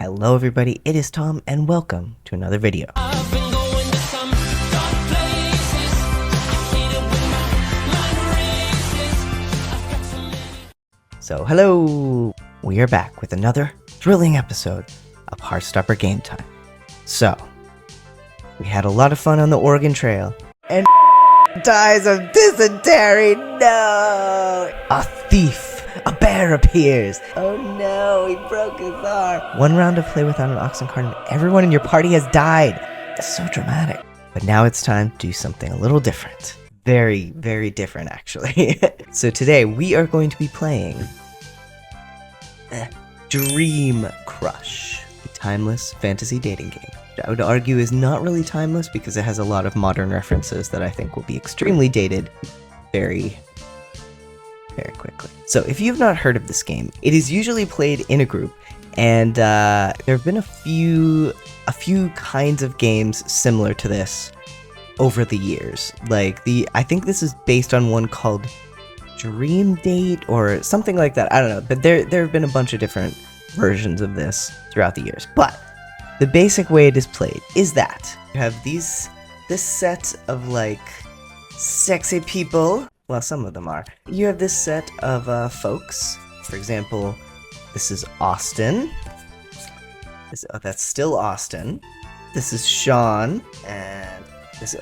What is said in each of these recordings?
Hello everybody, it is Tom and welcome to another video. So hello, we are back with another thrilling episode of Heartstopper Game Time. So, we had a lot of fun on the Oregon Trail and dies of dysentery, no! A thief! A bear appears! Oh no, he broke his arm! One round of play without an oxen cart and everyone in your party has died! That's so dramatic. But now it's time to do something a little different. Very, very different actually. So today we are going to be playing Dream Crush, a timeless fantasy dating game. I would argue is not really timeless because it has a lot of modern references that I think will be extremely dated very quickly. So if you've not heard of this game, it is usually played in a group, and there have been a few kinds of games similar to this over the years. I think this is based on one called Dream Date or something like that. I don't know, but there have been a bunch of different versions of this throughout the years. But the basic way it is played is that you have this set of sexy people. Well, some of them are. You have this set of folks. For example, this is Austin. That's still Austin. This is Sean, and this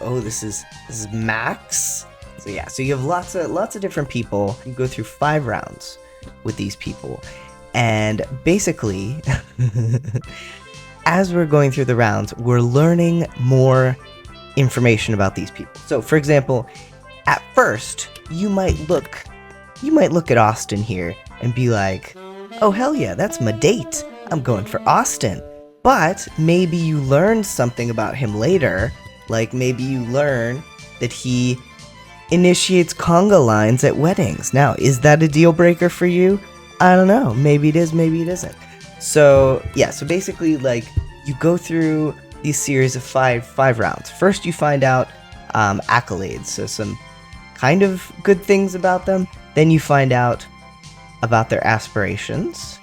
is Max. So yeah, so you have lots of different people. You go through 5 rounds with these people, and basically, as we're going through the rounds, we're learning more information about these people. So, for example, at first, you might look at Austin here and be like, oh hell yeah, that's my date. I'm going for Austin. But maybe you learn something about him later, like maybe you learn that he initiates conga lines at weddings. Now, is that a deal breaker for you? I don't know. Maybe it is, maybe it isn't. So yeah, so basically you go through these series of five rounds. First you find out accolades, so some kind of good things about them. Then you find out about their aspirations.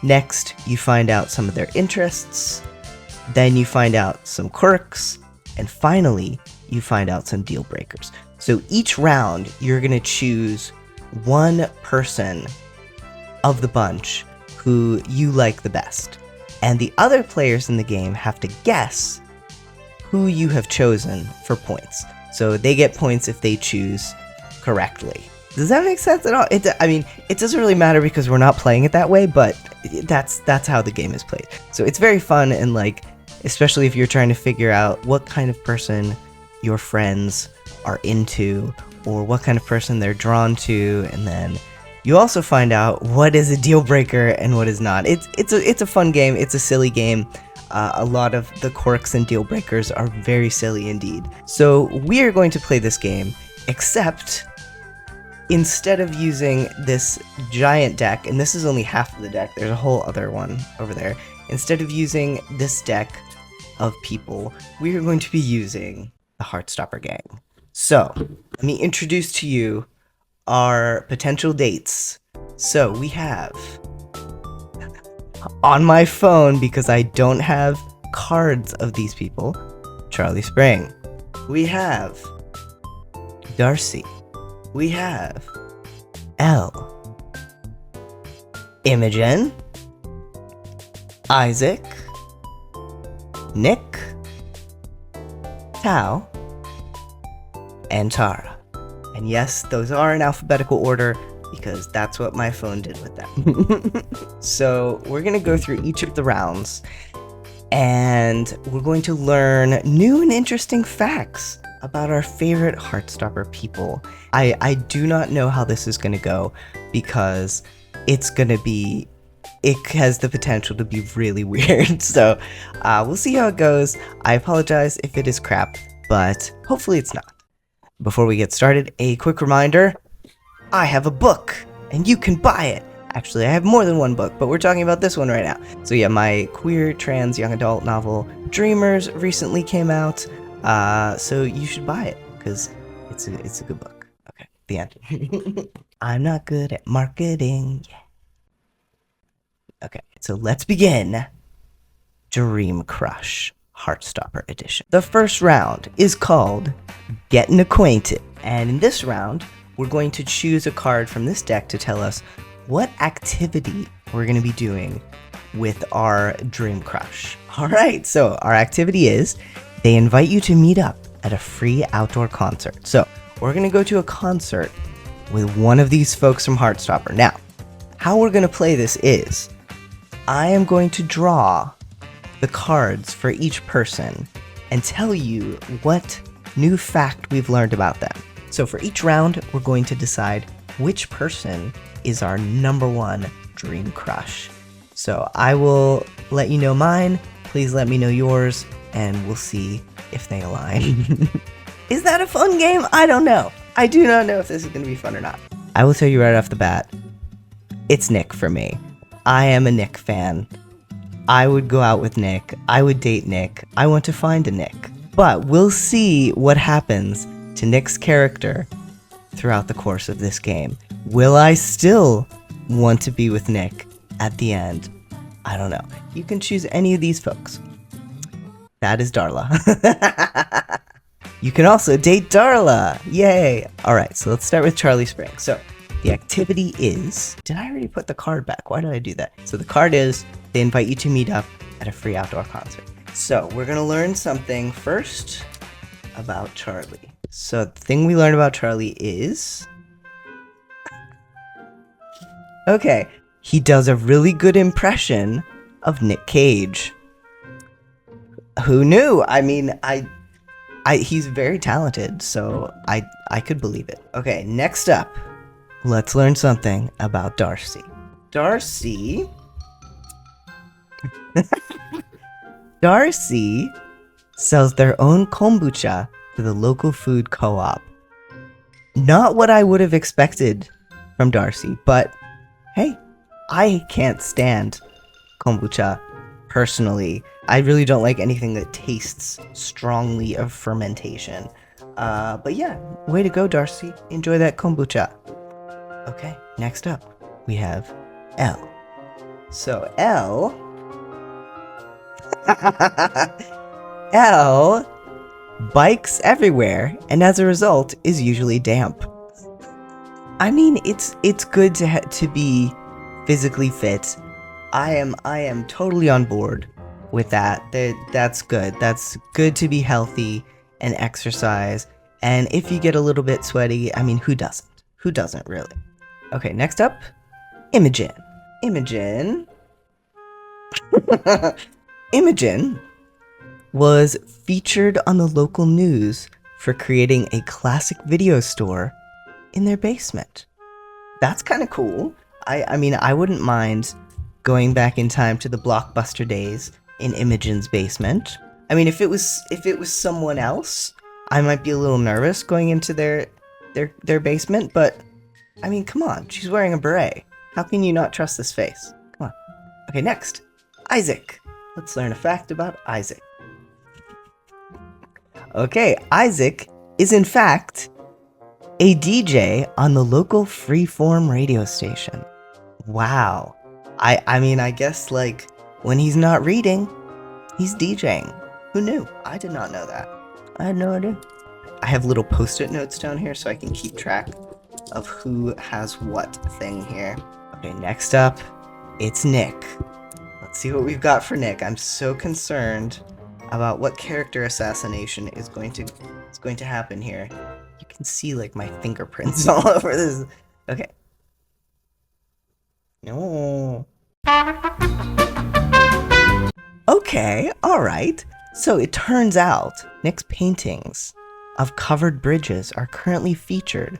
Next, you find out some of their interests. Then you find out some quirks. And finally, you find out some deal breakers. So each round, you're going to choose one person of the bunch who you like the best. And the other players in the game have to guess who you have chosen for points. So they get points if they choose correctly. Does that make sense at all? It doesn't really matter because we're not playing it that way, but that's how the game is played. So it's very fun, and especially if you're trying to figure out what kind of person your friends are into or what kind of person they're drawn to, and then you also find out what is a deal breaker and what is not. It's a fun game. It's a silly game. A lot of the quirks and deal breakers are very silly indeed. So we are going to play this game, except instead of using this giant deck, and this is only half of the deck, there's a whole other one over there. Instead of using this deck of people, we are going to be using the Heartstopper gang. So, let me introduce to you our potential dates. So, we have, on my phone, because I don't have cards of these people, Charlie Spring. We have Darcy. We have Elle, Imogen, Isaac, Nick, Tao, and Tara. And yes, those are in alphabetical order because that's what my phone did with them. So we're going to go through each of the rounds, and we're going to learn new and interesting facts about our favorite Heartstopper people. I do not know how this is going to go because it has the potential to be really weird. So we'll see how it goes. I apologize if it is crap, but hopefully it's not. Before we get started, a quick reminder, I have a book and you can buy it. Actually, I have more than one book, but we're talking about this one right now. So yeah, my queer trans young adult novel, Dreamers, recently came out. So you should buy it because it's a good book. Okay, the end. I'm not good at marketing. Yeah. Okay, so let's begin Dream Crush Heartstopper Edition. The first round is called Getting Acquainted. And in this round, we're going to choose a card from this deck to tell us what activity we're going to be doing with our Dream Crush. All right, so our activity is they invite you to meet up at a free outdoor concert. So we're going to go to a concert with one of these folks from Heartstopper. Now, how we're going to play this is I am going to draw the cards for each person and tell you what new fact we've learned about them. So for each round, we're going to decide which person is our number one Dream Crush. So I will let you know mine, please let me know yours, and we'll see if they align. Is that a fun game? I don't know. I do not know if this is going to be fun or not. I will tell you right off the bat, it's Nick for me. I am a Nick fan. I would go out with Nick. I would date Nick. I want to find a Nick. But we'll see what happens to Nick's character throughout the course of this game. Will I still want to be with Nick at the end? I don't know. You can choose any of these folks. That is Darla. You can also date Darla. Yay. All right, so let's start with Charlie Spring. So the activity is... Did I already put the card back? Why did I do that? So the card is they invite you to meet up at a free outdoor concert. So we're going to learn something first about Charlie. So the thing we learned about Charlie is... Okay, he does a really good impression of Nick Cage. Who knew? I mean, he's very talented, so I could believe it. Okay, next up, let's learn something about Darcy. Darcy sells their own kombucha to the local food co-op. Not what I would have expected from Darcy, but hey, I can't stand kombucha personally. I really don't like anything that tastes strongly of fermentation. But yeah, way to go, Darcy. Enjoy that kombucha. Okay, next up, we have Elle. So Elle... Elle bikes everywhere, and as a result, is usually damp. I mean, it's good to be physically fit. I am totally on board with that. That's good. That's good to be healthy and exercise. And if you get a little bit sweaty, I mean, who doesn't? Who doesn't really? Okay, next up, Imogen. Imogen was featured on the local news for creating a classic video store in their basement. That's kind of cool. I mean, I wouldn't mind going back in time to the Blockbuster days in Imogen's basement. I mean, if it was someone else, I might be a little nervous going into their basement, but I mean, come on, she's wearing a beret. How can you not trust this face? Come on. Okay, next, Isaac. Let's learn a fact about Isaac. Okay, Isaac is in fact a DJ on the local freeform radio station. Wow. I mean, I guess, like, when he's not reading, he's DJing. Who knew? I did not know that. I had no idea. I have little post-it notes down here so I can keep track of who has what thing here. Okay, next up, it's Nick. Let's see what we've got for Nick. I'm so concerned about what character assassination is going to happen here. You can see, like, my fingerprints all over this. Okay. No. Okay, alright. So it turns out Nick's paintings of covered bridges are currently featured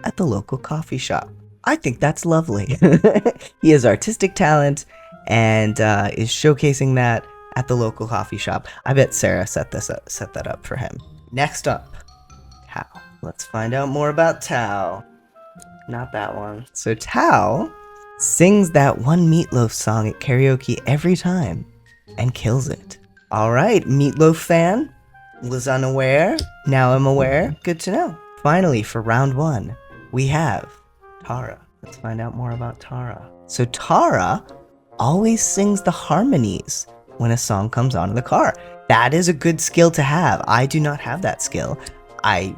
at the local coffee shop. I think that's lovely. He has artistic talent and is showcasing that at the local coffee shop. I bet Sarah set that up for him. Next up, Tao. Let's find out more about Tao. Not that one. So Tao sings that one Meatloaf song at karaoke every time and kills it. All right, Meatloaf fan. Was unaware. Now I'm aware. Good to know. Finally, for round one, we have Tara. Let's find out more about Tara. So Tara always sings the harmonies when a song comes on in the car. That is a good skill to have. I do not have that skill. I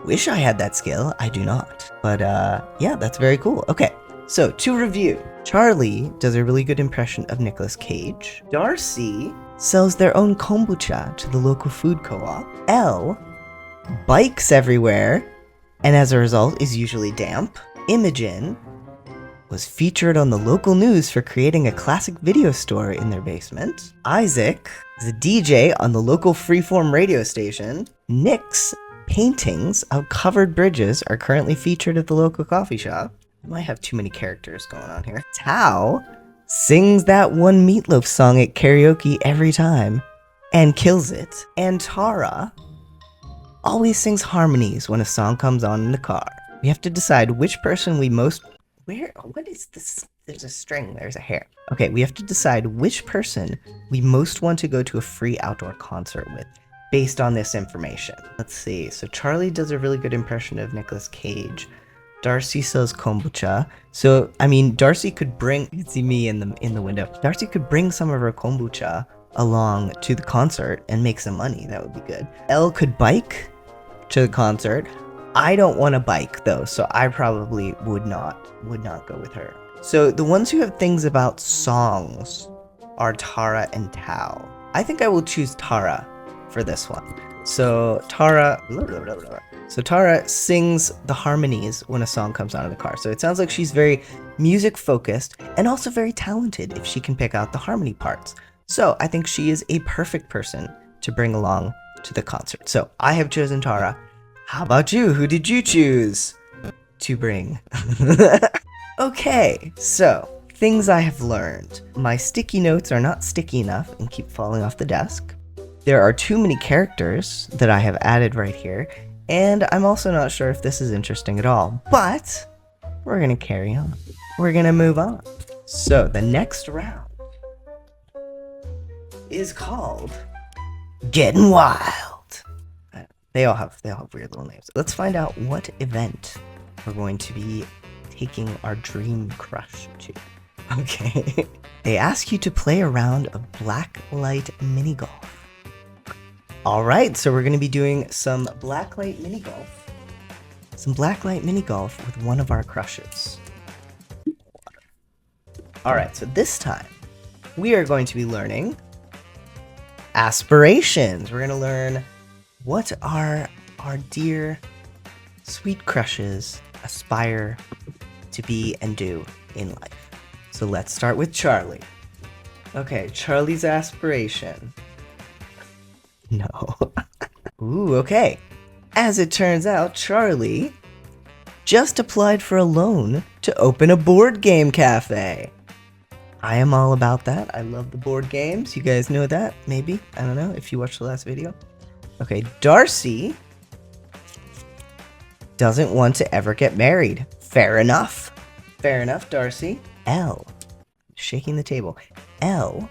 wish I had that skill. I do not. But yeah, that's very cool. Okay, so to review. Charlie does a really good impression of Nicolas Cage. Darcy sells their own kombucha to the local food co-op. Elle bikes everywhere, and as a result is usually damp. Imogen was featured on the local news for creating a classic video store in their basement. Isaac is a DJ on the local freeform radio station. Nick's paintings of covered bridges are currently featured at the local coffee shop. I might have too many characters going on here. Tao sings that one Meatloaf song at karaoke every time and kills it. And Tara always sings harmonies when a song comes on in the car. We have to decide which person we most... What is this? There's a string, there's a hair. Okay, we have to decide which person we most want to go to a free outdoor concert with based on this information. Let's see. So Charlie does a really good impression of Nicolas Cage. Darcy sells kombucha. So, I mean, Darcy could bring... You can see me in the window. Darcy could bring some of her kombucha along to the concert and make some money. That would be good. Elle could bike to the concert. I don't want to bike though, so I probably would not go with her. So the ones who have things about songs are Tara and Tao. I think I will choose Tara for this one. So Tara sings the harmonies when a song comes out of the car. So it sounds like she's very music focused and also very talented if she can pick out the harmony parts. So I think she is a perfect person to bring along to the concert. So I have chosen Tara. How about you? Who did you choose to bring? Okay, so things I have learned. My sticky notes are not sticky enough and keep falling off the desk. There are too many characters that I have added right here, and I'm also not sure if this is interesting at all, but we're gonna carry on. We're gonna move on. So the next round is called Getting Wild. They all have weird little names. Let's find out what event we're going to be taking our dream crush to. Okay. They ask you to play a round of blacklight mini golf. All right, so we're going to be doing some blacklight mini golf. Some blacklight mini golf with one of our crushes. All right, so this time we are going to be learning aspirations. We're going to learn what our dear sweet crushes aspire to be and do in life. So let's start with Charlie. Okay, Charlie's aspiration. No. Ooh, okay. As it turns out, Charlie just applied for a loan to open a board game cafe. I am all about that. I love the board games. You guys know that? Maybe? I don't know if you watched the last video. Okay, Darcy doesn't want to ever get married. Fair enough. Fair enough, Darcy. Elle, shaking the table. Elle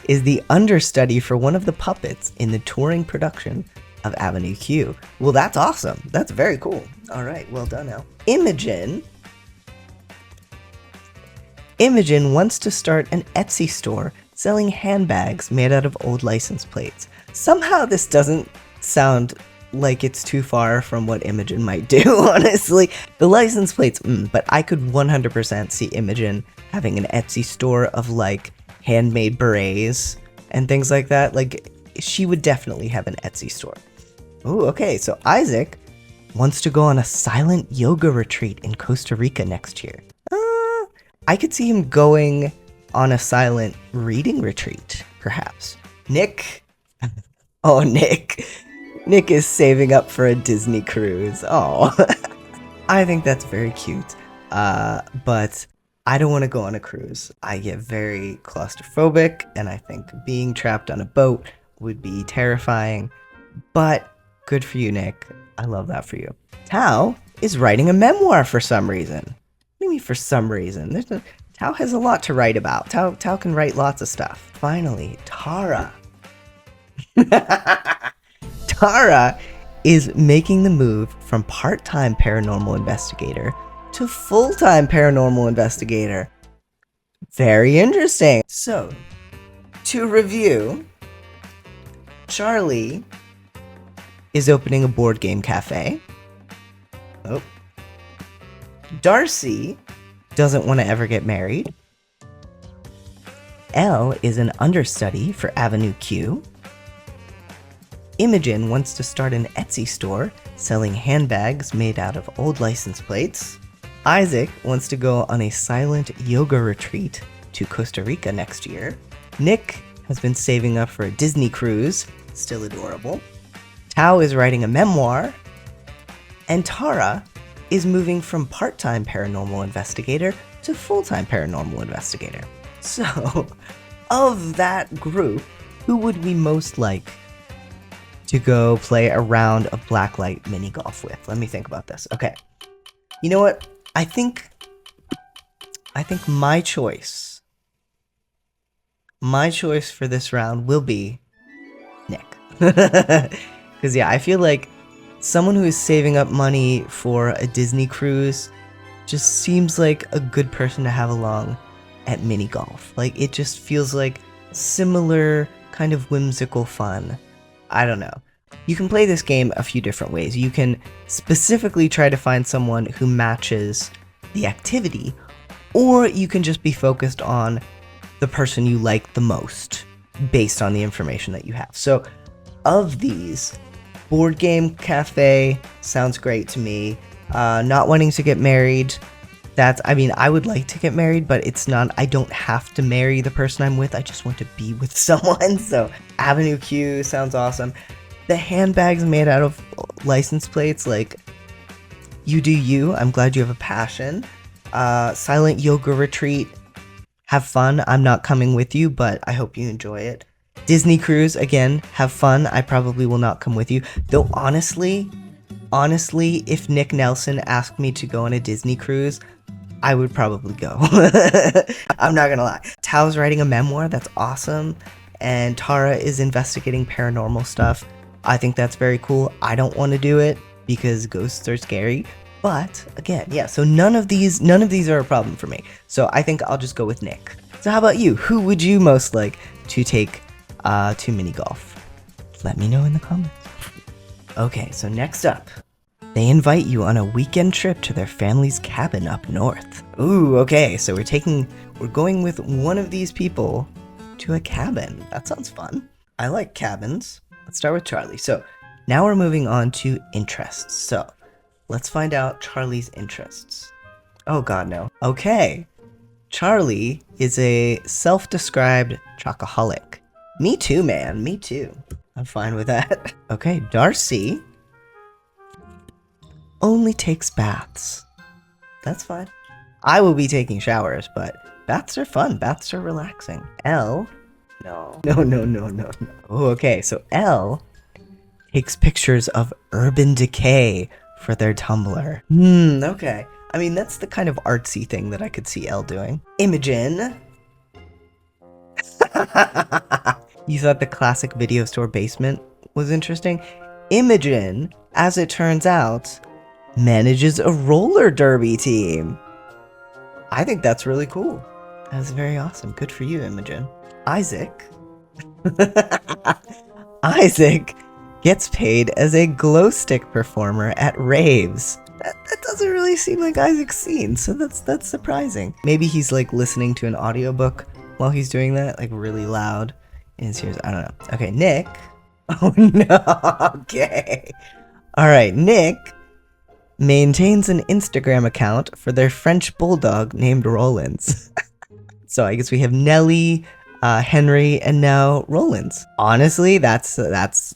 is the understudy for one of the puppets in the touring production of Avenue Q. Well, that's awesome. That's very cool. All right, well done, Elle. Imogen wants to start an Etsy store selling handbags made out of old license plates. Somehow this doesn't sound like it's too far from what Imogen might do, honestly. The license plates, but I could 100% see Imogen having an Etsy store of like handmade berets and things like that. Like, she would definitely have an Etsy store. Ooh, okay, so Isaac wants to go on a silent yoga retreat in Costa Rica next year. I could see him going on a silent reading retreat, perhaps. Nick. Oh, Nick. Nick is saving up for a Disney cruise. Oh, I think that's very cute. But I don't want to go on a cruise. I get very claustrophobic, and I think being trapped on a boat would be terrifying. But good for you, Nick. I love that for you. Tao is writing a memoir for some reason. What do you mean for some reason? Tao has a lot to write about. Tao can write lots of stuff. Finally, Tara. Tara is making the move from part-time paranormal investigator to full-time paranormal investigator. Very interesting. So, to review, Charlie is opening a board game cafe. Oh. Darcy doesn't want to ever get married. Elle is an understudy for Avenue Q. Imogen wants to start an Etsy store selling handbags made out of old license plates. Isaac wants to go on a silent yoga retreat to Costa Rica next year. Nick has been saving up for a Disney cruise, still adorable. Tao is writing a memoir. And Tara is moving from part-time paranormal investigator to full-time paranormal investigator. So, of that group, who would we most like to go play a round of Blacklight mini golf with? Let me think about this. Okay. You know what? I think my choice for this round will be Nick. Because yeah, I feel like someone who is saving up money for a Disney cruise just seems like a good person to have along at mini golf. Like, it just feels like similar kind of whimsical fun. I don't know. You can play this game a few different ways. You can specifically try to find someone who matches the activity, or you can just be focused on the person you like the most based on the information that you have. So, of these, board game cafe sounds great to me. Not wanting to get married, I would like to get married, but it's not, I don't have to marry the person I'm with. I just want to be with someone. So Avenue Q sounds awesome. The handbags made out of license plates, like, you do you. I'm glad you have a passion. Silent yoga retreat. Have fun. I'm not coming with you, but I hope you enjoy it. Disney cruise, again, have fun. I probably will not come with you. Though honestly, if Nick Nelson asked me to go on a Disney cruise, I would probably go. I'm not gonna lie. Tao's writing a memoir, that's awesome. And Tara is investigating paranormal stuff. I think that's very cool. I don't want to do it because ghosts are scary. But again, yeah, so none of these are a problem for me. So I think I'll just go with Nick. So how about you? Who would you most like to take to mini golf? Let me know in the comments. Okay, so next up, they invite you on a weekend trip to their family's cabin up north. Ooh, okay, so we're going with one of these people to a cabin. That sounds fun. I like cabins. Let's start with Charlie. So now we're moving on to interests. So let's find out Charlie's interests. Oh god, no. Okay. Charlie is a self-described chocoholic. Me too, man. Me too. I'm fine with that. Okay, Darcy only takes baths. That's fine. I will be taking showers, but baths are fun. Baths are relaxing. Elle? No. No. Oh, okay, so Elle takes pictures of urban decay for their Tumblr. Okay. I mean, that's the kind of artsy thing that I could see Elle doing. Imogen. You thought the classic video store basement was interesting? Imogen, as it turns out, manages a roller derby team. I think that's really cool. That's very awesome. Good for you, Imogen. Isaac. Isaac gets paid as a glow stick performer at raves. That doesn't really seem like Isaac's scene, so that's surprising. Maybe he's like listening to an audiobook while he's doing that, like really loud in his ears. I don't know. Okay, Nick. Oh no. Okay. All right, Nick maintains an Instagram account for their French bulldog named Rollins. So I guess we have Nelly, Henry, and now Rollins. Honestly, that's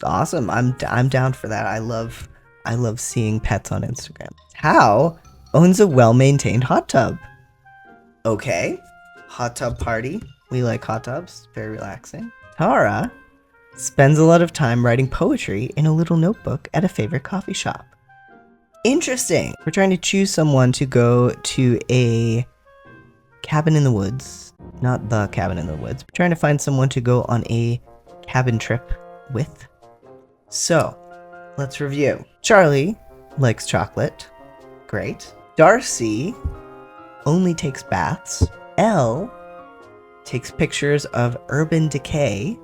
awesome. I'm down for that. I love seeing pets on Instagram. Tao owns a well-maintained hot tub. Okay, hot tub party. We like hot tubs. Very relaxing. Tara spends a lot of time writing poetry in a little notebook at a favorite coffee shop. Interesting. We're trying to choose someone to go to a cabin in the woods. Not the cabin in the woods. We're trying to find someone to go on a cabin trip with. So, let's review. Charlie likes chocolate. Great. Darcy only takes baths. Elle takes pictures of Urban Decay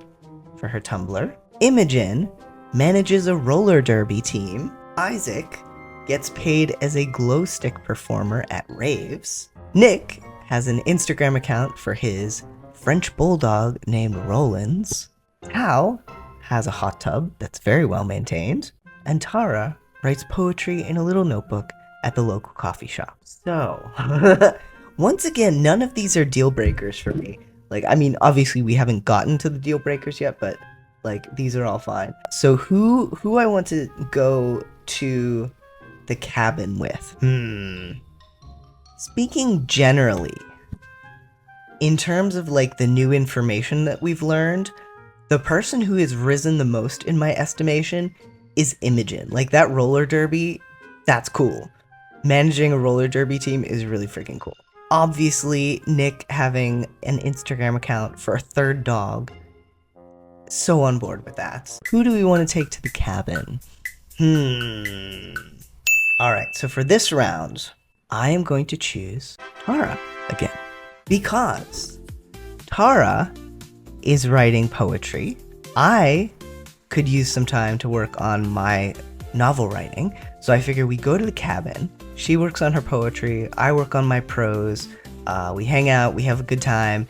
for her Tumblr. Imogen manages a roller derby team. Isaac gets paid as a glow stick performer at raves. Nick has an Instagram account for his French bulldog named Rollins. Hal has a hot tub that's very well maintained. And Tara writes poetry in a little notebook at the local coffee shop. So, once again, none of these are deal breakers for me. Like, I mean, obviously we haven't gotten to the deal breakers yet, but like these are all fine. So who I want to go to the cabin with? Speaking generally, in terms of like the new information that we've learned, the person who has risen the most in my estimation is Imogen. Like that roller derby, that's cool. Managing a roller derby team is really freaking cool. Obviously, Nick having an Instagram account for a third dog, so on board with that. Who do we want to take to the cabin? Alright, so for this round, I am going to choose Tara again. Because Tara is writing poetry. I could use some time to work on my novel writing. So I figure we go to the cabin. She works on her poetry. I work on my prose. We hang out. We have a good time.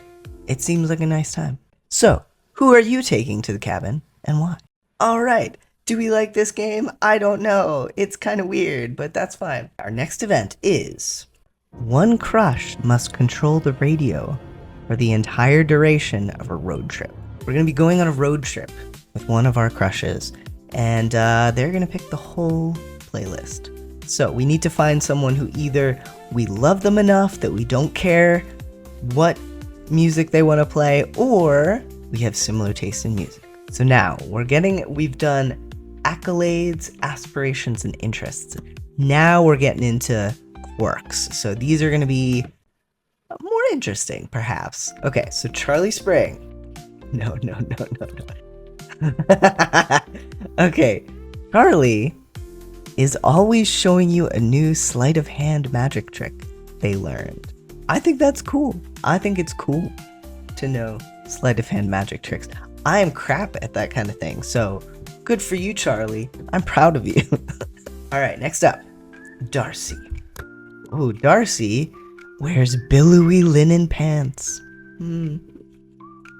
It seems like a nice time. So, who are you taking to the cabin and why? All right. Do we like this game? I don't know. It's kind of weird, but that's fine. Our next event is one crush must control the radio for the entire duration of a road trip. We're going to be going on a road trip with one of our crushes, and they're going to pick the whole playlist. So we need to find someone who either we love them enough that we don't care what music they want to play, or we have similar taste in music. So now we've done accolades, aspirations, and interests. Now we're getting into quirks. So these are going to be more interesting, perhaps. Okay, so Charlie Spring. No. Okay, Charlie is always showing you a new sleight of hand magic trick they learned. I think that's cool. I think it's cool to know sleight of hand magic tricks. I am crap at that kind of thing, so good for you, Charlie. I'm proud of you. All right, next up, Darcy. Oh, Darcy wears billowy linen pants.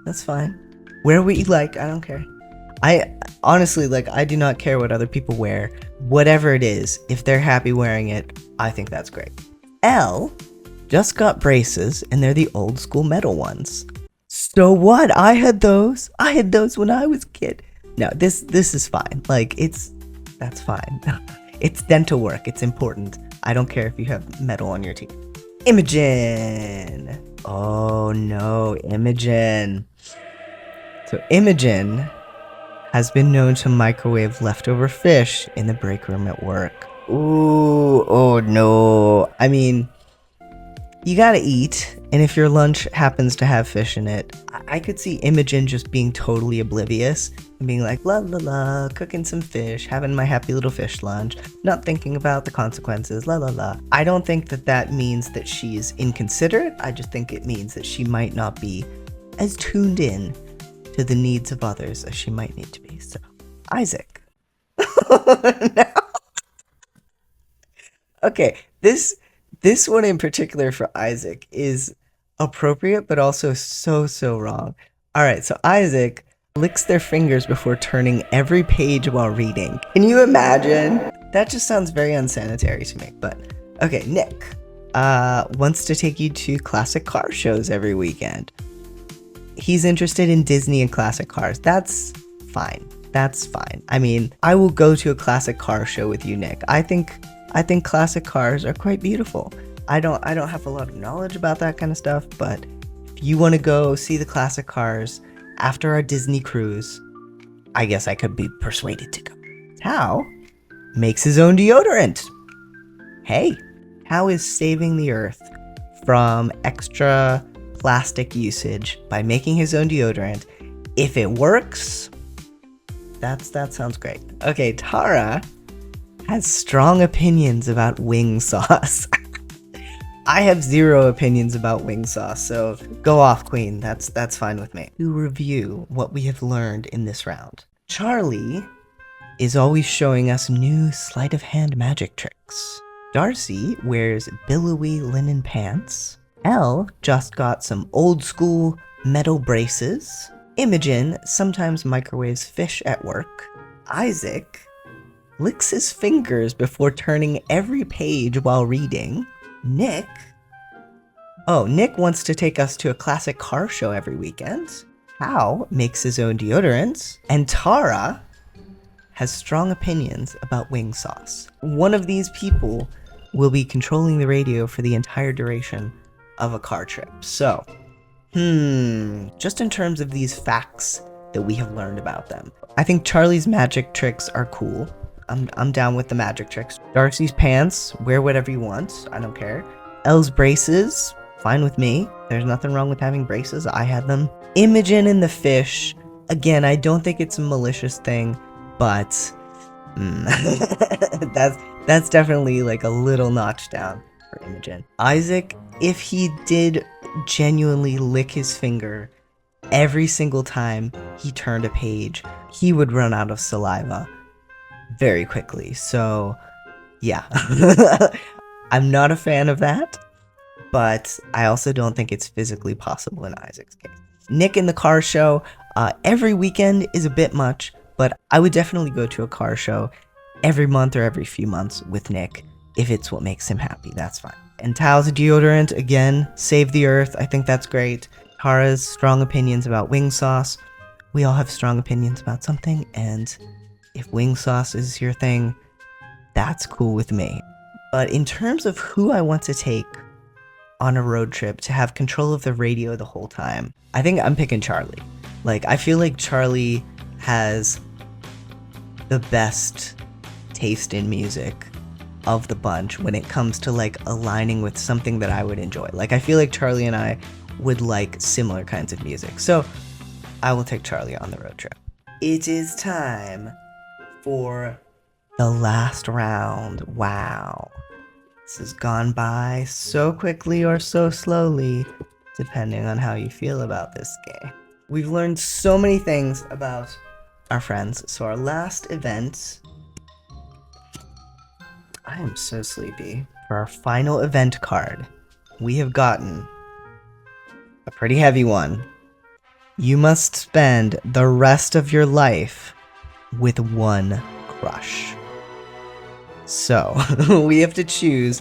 That's fine. Wear what you like, I don't care. I honestly, I do not care what other people wear. Whatever it is, if they're happy wearing it, I think that's great. Elle just got braces, and they're the old school metal ones. So what? I had those. I had those when I was a kid. No, this is fine. That's fine. It's dental work. It's important. I don't care if you have metal on your teeth. Imogen. Oh no, Imogen. So Imogen has been known to microwave leftover fish in the break room at work. Ooh, oh no. I mean, you gotta eat, and if your lunch happens to have fish in it, I could see Imogen just being totally oblivious and being like, la la la, cooking some fish, having my happy little fish lunch, not thinking about the consequences, la la la. I don't think that means that she is inconsiderate. I just think it means that she might not be as tuned in to the needs of others as she might need to be. So, Isaac. No. Okay, this one in particular for Isaac is appropriate, but also so wrong. All right, so Isaac licks their fingers before turning every page while reading. Can you imagine? That just sounds very unsanitary to me, but okay, Nick wants to take you to classic car shows every weekend. He's interested in Disney and classic cars. That's fine. That's fine. I mean, I will go to a classic car show with you, Nick. I think classic cars are quite beautiful. I don't have a lot of knowledge about that kind of stuff, but if you want to go see the classic cars after our Disney cruise, I guess I could be persuaded to go. Tao makes his own deodorant. Hey, Tao is saving the earth from extra plastic usage by making his own deodorant. If it works, that sounds great. Okay, Tara has strong opinions about wing sauce. I have zero opinions about wing sauce, so go off, Queen. That's fine with me. To review what we have learned in this round. Charlie is always showing us new sleight of hand magic tricks. Darcy wears billowy linen pants. Elle just got some old school metal braces. Imogen sometimes microwaves fish at work. Isaac licks his fingers before turning every page while reading. Nick wants to take us to a classic car show every weekend. Hal makes his own deodorant. And Tara has strong opinions about wing sauce. One of these people will be controlling the radio for the entire duration of a car trip. So, just in terms of these facts that we have learned about them, I think Charlie's magic tricks are cool. I'm down with the magic tricks. Darcy's pants, wear whatever you want, I don't care. Elle's braces, fine with me. There's nothing wrong with having braces, I had them. Imogen and the fish, again, I don't think it's a malicious thing, but that's definitely like a little notch down for Imogen. Isaac, if he did genuinely lick his finger every single time he turned a page, he would run out of saliva very quickly. So yeah, I'm not a fan of that, but I also don't think it's physically possible in Isaac's case. Nick in the car show, every weekend is a bit much, but I would definitely go to a car show every month or every few months with Nick if it's what makes him happy. That's fine. And Tao's deodorant, again, save the earth. I think that's great. Tara's strong opinions about wing sauce. We all have strong opinions about something, and if wing sauce is your thing, that's cool with me. But in terms of who I want to take on a road trip to have control of the radio the whole time, I think I'm picking Charlie. Like, I feel like Charlie has the best taste in music of the bunch when it comes to like aligning with something that I would enjoy. Like, I feel like Charlie and I would like similar kinds of music. So I will take Charlie on the road trip. It is time for the last round. Wow. This has gone by so quickly or so slowly, depending on how you feel about this game. We've learned so many things about our friends. So our last event, I am so sleepy. For our final event card, we have gotten a pretty heavy one. You must spend the rest of your life with one crush. So, we have to choose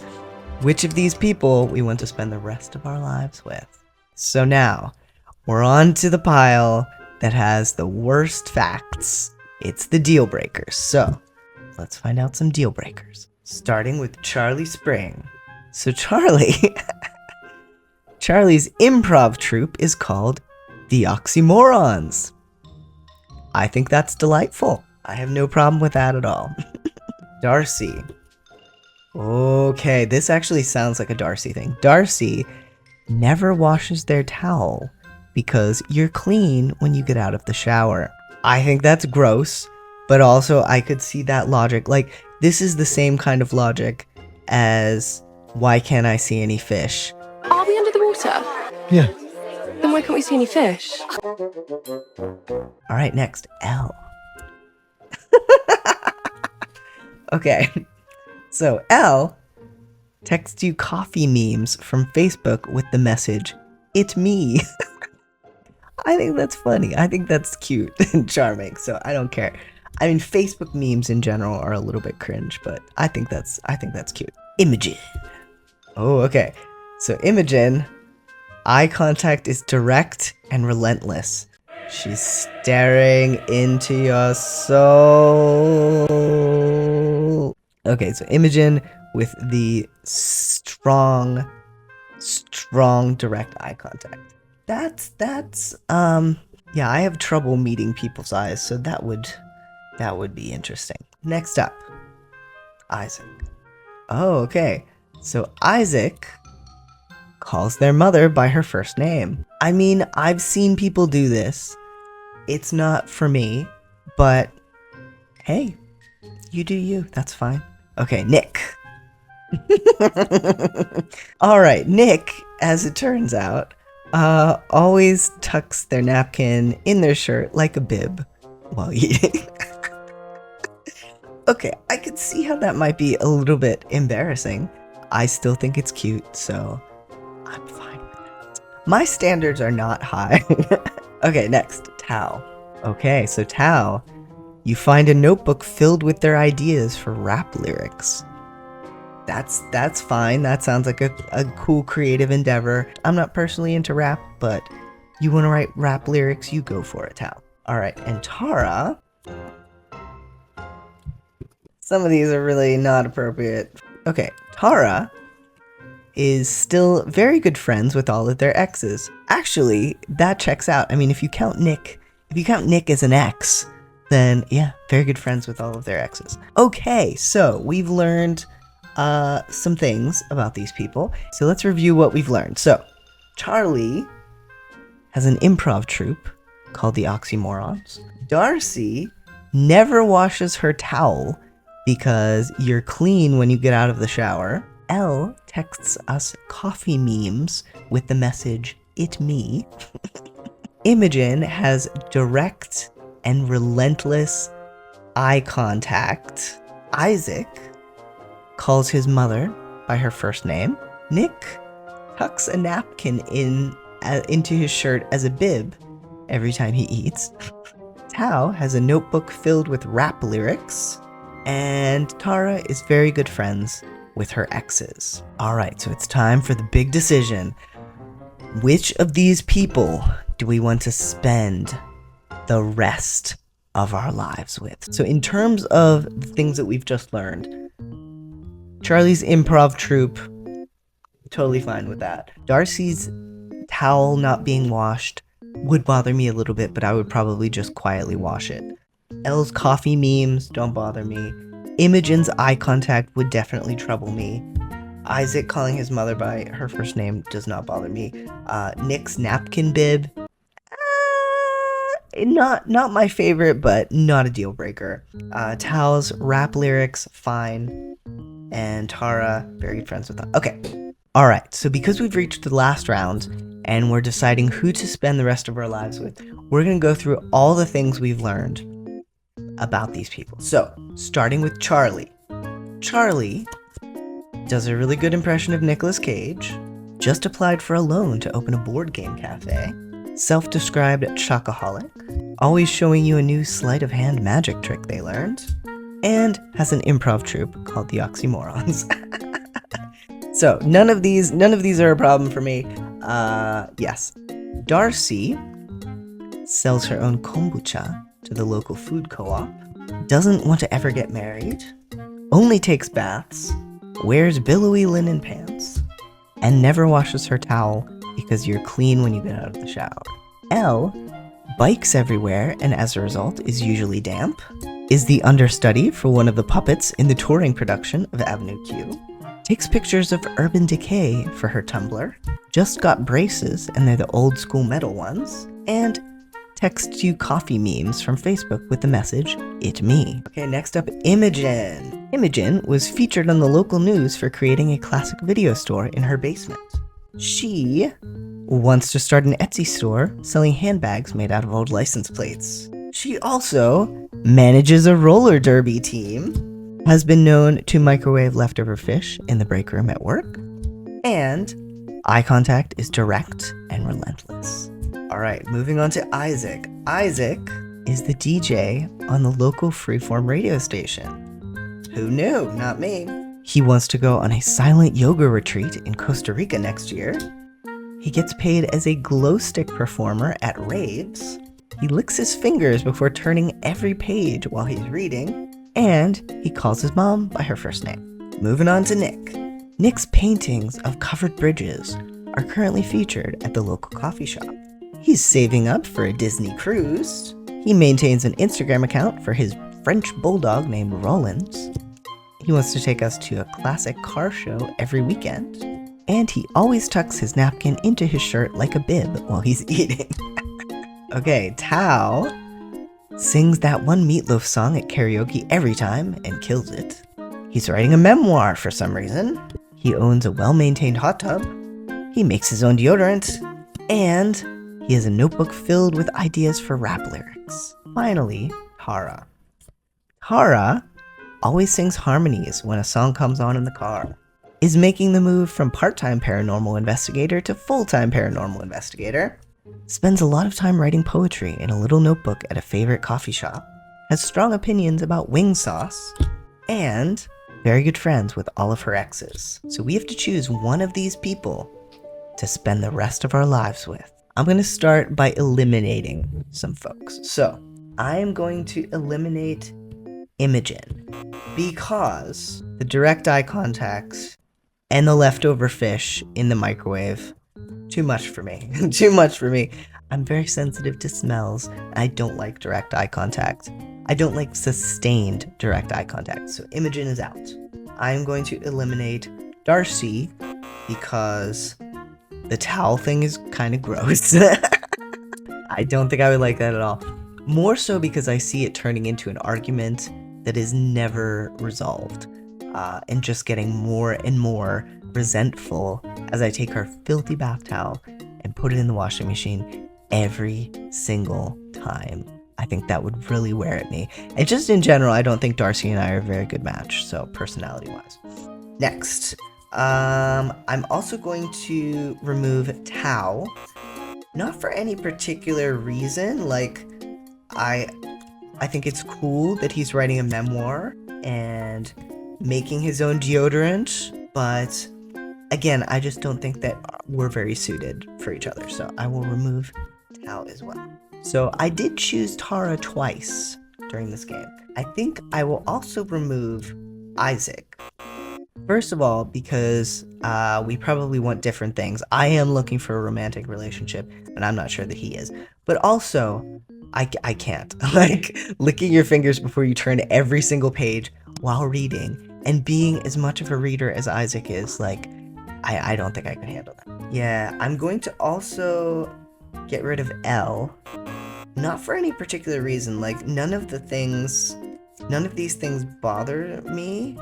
which of these people we want to spend the rest of our lives with. So now, we're on to the pile that has the worst facts. It's the deal breakers. So, let's find out some deal breakers. Starting with Charlie Spring. So Charlie's improv troupe is called The Oxymorons. I think that's delightful. I have no problem with that at all. Darcy. Okay, this actually sounds like a Darcy thing. Darcy never washes their towel because you're clean when you get out of the shower. I think that's gross, but also I could see that logic. Like, this is the same kind of logic as why can't I see any fish? Are we under the water? Yeah. Then why can't we see any fish? Alright, next, Elle. Okay, so Elle texts you coffee memes from Facebook with the message, "It's me." I think that's funny. I think that's cute and charming, so I don't care. I mean, Facebook memes in general are a little bit cringe, but I think that's cute. Imogen. Oh, okay. So Imogen, eye contact is direct and relentless. She's staring into your soul. Okay, so Imogen with the strong direct eye contact. That's yeah, I have trouble meeting people's eyes, so that would be interesting. Next up, Isaac. Oh, okay. So Isaac calls their mother by her first name. I mean, I've seen people do this. It's not for me, but hey, you do you. That's fine. Okay, Nick. All right, Nick, as it turns out, always tucks their napkin in their shirt like a bib while eating. Okay, I could see how that might be a little bit embarrassing. I still think it's cute, so I'm fine with that. My standards are not high. Okay, next, Tao. Okay, so Tao, you find a notebook filled with their ideas for rap lyrics. That's fine. That sounds like a cool creative endeavor. I'm not personally into rap, but you want to write rap lyrics, you go for it, Tao. All right, and Tara. Some of these are really not appropriate. Okay, Tara is still very good friends with all of their exes. Actually, that checks out. I mean, if you count Nick as an ex, then yeah, very good friends with all of their exes. Okay, so we've learned some things about these people. So let's review what we've learned. So Charlie has an improv troupe called the Oxymorons. Darcy never washes her towel because you're clean when you get out of the shower. Elle texts us coffee memes with the message, "It me." Imogen has direct and relentless eye contact. Isaac calls his mother by her first name. Nick tucks a napkin into his shirt as a bib every time he eats. Tao has a notebook filled with rap lyrics. And Tara is very good friends with her exes. All right, so it's time for the big decision. Which of these people do we want to spend the rest of our lives with? So in terms of the things that we've just learned, Charlie's improv troupe, totally fine with that. Darcy's towel not being washed would bother me a little bit, but I would probably just quietly wash it. Elle's coffee memes don't bother me. Imogen's eye contact would definitely trouble me. Isaac calling his mother by her first name does not bother me. Nick's napkin bib, not my favorite, but not a deal breaker. Tao's rap lyrics, fine. And Tara, very good friends with them. Okay. All right. So because we've reached the last round and we're deciding who to spend the rest of our lives with, we're going to go through all the things we've learned about these people. So, starting with Charlie. Charlie does a really good impression of Nicolas Cage, just applied for a loan to open a board game cafe, self-described chocoholic, always showing you a new sleight of hand magic trick they learned, and has an improv troupe called the Oxymorons. So, none of these are a problem for me. Yes. Darcy sells her own kombucha to the local food co-op, doesn't want to ever get married, only takes baths, wears billowy linen pants, and never washes her towel because you're clean when you get out of the shower. Elle bikes everywhere and as a result is usually damp, is the understudy for one of the puppets in the touring production of Avenue Q, takes pictures of Urban Decay for her Tumblr, just got braces and they're the old school metal ones, and texts you coffee memes from Facebook with the message, "It me." Okay, next up, Imogen. Imogen was featured on the local news for creating a classic video store in her basement. She wants to start an Etsy store selling handbags made out of old license plates. She also manages a roller derby team, has been known to microwave leftover fish in the break room at work, and eye contact is direct and relentless. All right, moving on to Isaac. Isaac is the DJ on the local freeform radio station. Who knew? Not me. He wants to go on a silent yoga retreat in Costa Rica next year. He gets paid as a glow stick performer at raves. He licks his fingers before turning every page while he's reading. And he calls his mom by her first name. Moving on to Nick. Nick's paintings of covered bridges are currently featured at the local coffee shop. He's saving up for a Disney cruise. He maintains an Instagram account for his French bulldog named Rollins. He wants to take us to a classic car show every weekend. And he always tucks his napkin into his shirt like a bib while he's eating. Okay, Tao sings that one Meatloaf song at karaoke every time and kills it. He's writing a memoir for some reason. He owns a well-maintained hot tub. He makes his own deodorant. And he has a notebook filled with ideas for rap lyrics. Finally, Tara. Tara always sings harmonies when a song comes on in the car. Is making the move from part-time paranormal investigator to full-time paranormal investigator. Spends a lot of time writing poetry in a little notebook at a favorite coffee shop. Has strong opinions about wing sauce. And very good friends with all of her exes. So we have to choose one of these people to spend the rest of our lives with. I'm going to start by eliminating some folks. So I am going to eliminate Imogen because the direct eye contacts and the leftover fish in the microwave, too much for me. Too much for me. I'm very sensitive to smells. I don't like direct eye contact. I don't like sustained direct eye contact. So Imogen is out. I'm going to eliminate Darcy because the towel thing is kind of gross. I don't think I would like that at all. More so because I see it turning into an argument that is never resolved, and just getting more and more resentful as I take her filthy bath towel and put it in the washing machine every single time. I think that would really wear at me. And just in general, I don't think Darcy and I are a very good match, so personality-wise. Next. I'm also going to remove Tao, not for any particular reason. Like, I think it's cool that he's writing a memoir and making his own deodorant, but again, I just don't think that we're very suited for each other, so I will remove Tao as well. So I did choose Tara twice during this game. I think I will also remove Isaac. First of all, because we probably want different things. I am looking for a romantic relationship, and I'm not sure that he is. But also, I can't. Like, licking your fingers before you turn every single page while reading, and being as much of a reader as Isaac is, like, I don't think I can handle that. Yeah, I'm going to also get rid of Elle. Not for any particular reason. Like, none of these things bother me,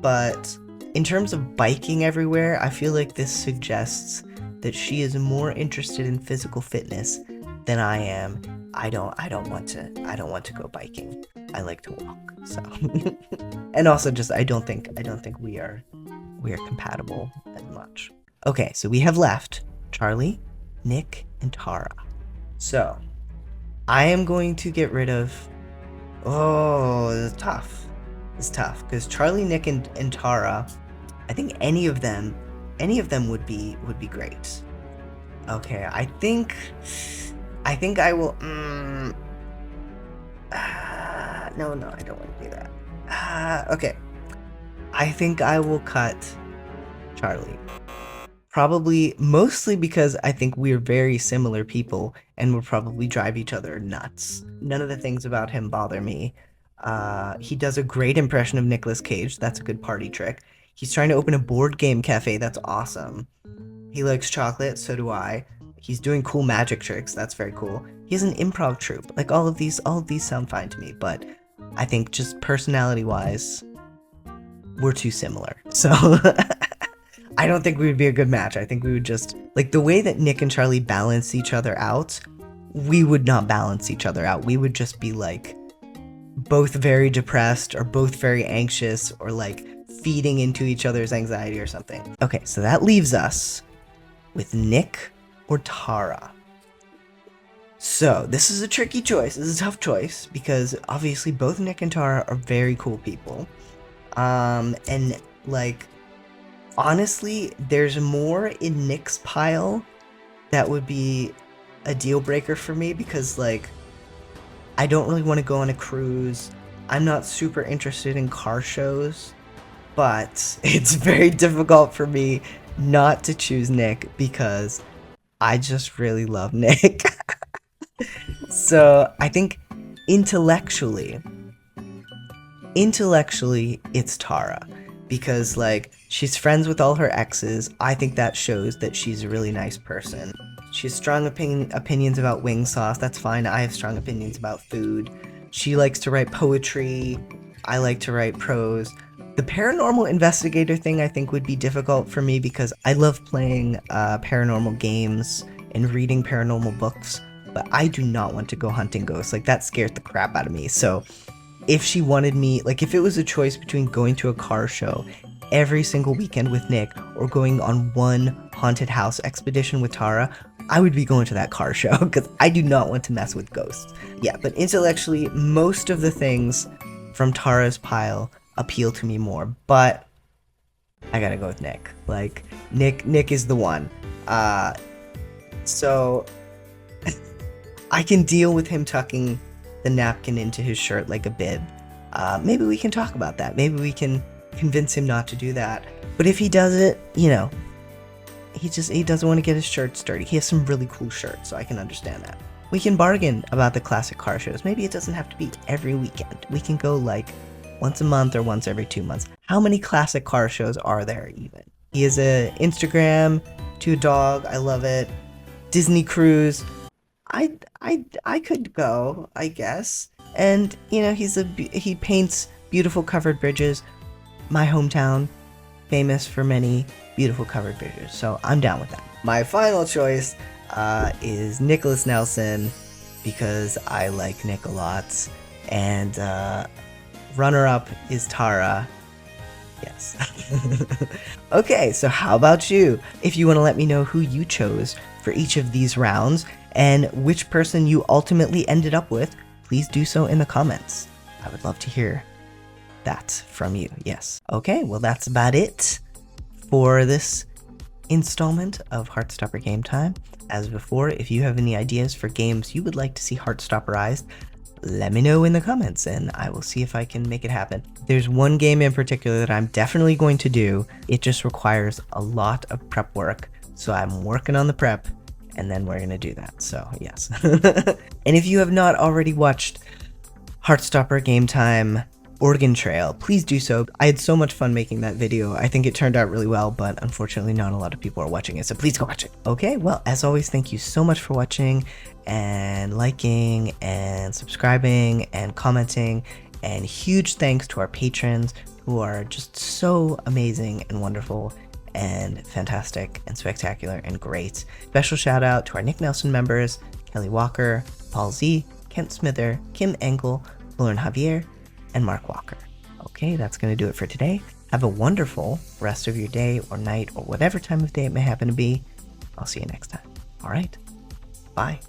but in terms of biking everywhere, I feel like this suggests that she is more interested in physical fitness than I am. I don't want to go biking. I like to walk. So and also just I don't think we are compatible as much. Okay, so we have left Charlie, Nick, and Tara. So I am going to get rid of this is tough. It's tough because Charlie, Nick, and Tara, I think any of them would be great. Okay, I think I will. No, I don't want to do that. Okay, I think I will cut Charlie. Probably mostly because I think we're very similar people and we'll probably drive each other nuts. None of the things about him bother me. He does a great impression of Nicolas Cage. That's a good party trick. He's trying to open a board game cafe. That's awesome. He likes chocolate. So do I. He's doing cool magic tricks. That's very cool. He has an improv troupe. Like all of these sound fine to me, but I think just personality-wise, we're too similar. So I don't think we would be a good match. I think we would just, like, the way that Nick and Charlie balance each other out, we would not balance each other out. We would just be like both very depressed or both very anxious or like feeding into each other's anxiety or something. Okay, so that leaves us with Nick or Tara. So this is a tricky choice. This is a tough choice because obviously both Nick and Tara are very cool people. And like, honestly, there's more in Nick's pile that would be a deal breaker for me because, like, I don't really want to go on a cruise. I'm not super interested in car shows, but it's very difficult for me not to choose Nick because I just really love Nick. So I think intellectually, it's Tara. Because, like, she's friends with all her exes. I think that shows that she's a really nice person. She has strong opinions about wing sauce. That's fine. I have strong opinions about food. She likes to write poetry. I like to write prose. The paranormal investigator thing I think would be difficult for me because I love playing paranormal games and reading paranormal books, but I do not want to go hunting ghosts. Like, that scared the crap out of me. So if she wanted me, like, if it was a choice between going to a car show every single weekend with Nick or going on one haunted house expedition with Tara, I would be going to that car show because I do not want to mess with ghosts. Yeah, but intellectually, most of the things from Tara's pile appeal to me more, but I gotta go with Nick. Like, Nick is the one. So I can deal with him tucking the napkin into his shirt like a bib. Maybe we can talk about that. Maybe we can convince him not to do that. But if he does it, you know, he doesn't want to get his shirts dirty. He has some really cool shirts, so I can understand that. We can bargain about the classic car shows. Maybe it doesn't have to be every weekend. We can go like once a month or once every 2 months. How many classic car shows are there even? He has a Instagram to a dog. I love it. Disney cruise. I could go, I guess. And you know, he paints beautiful covered bridges. My hometown, famous for many beautiful covered bridges. So I'm down with that. My final choice is Nicholas Nelson because I like Nick a lot. And runner-up is Tara. Yes. Okay, so how about you? If you want to let me know who you chose for each of these rounds and which person you ultimately ended up with, please do so in the comments. I would love to hear that from you. Yes. Okay, well, that's about it for this installment of Heartstopper Game Time. As before, if you have any ideas for games you would like to see Heartstopperized, let me know in the comments and I will see if I can make it happen. There's one game in particular that I'm definitely going to do. It just requires a lot of prep work, so I'm working on the prep and then we're going to do that. So yes. And if you have not already watched Heartstopper Game Time Oregon Trail, please do so. I had so much fun making that video. I think it turned out really well, but unfortunately not a lot of people are watching it, so please go watch it. Okay, well, as always, thank you so much for watching and liking and subscribing and commenting, and huge thanks to our patrons who are just so amazing and wonderful and fantastic and spectacular and great. Special shout out to our Nick Nelson members, Kelly Walker, Paul Z, Kent Smither, Kim Engel, Lauren Javier, and Mark Walker. Okay, that's going to do it for today. Have a wonderful rest of your day or night or whatever time of day it may happen to be. I'll see you next time. All right, bye.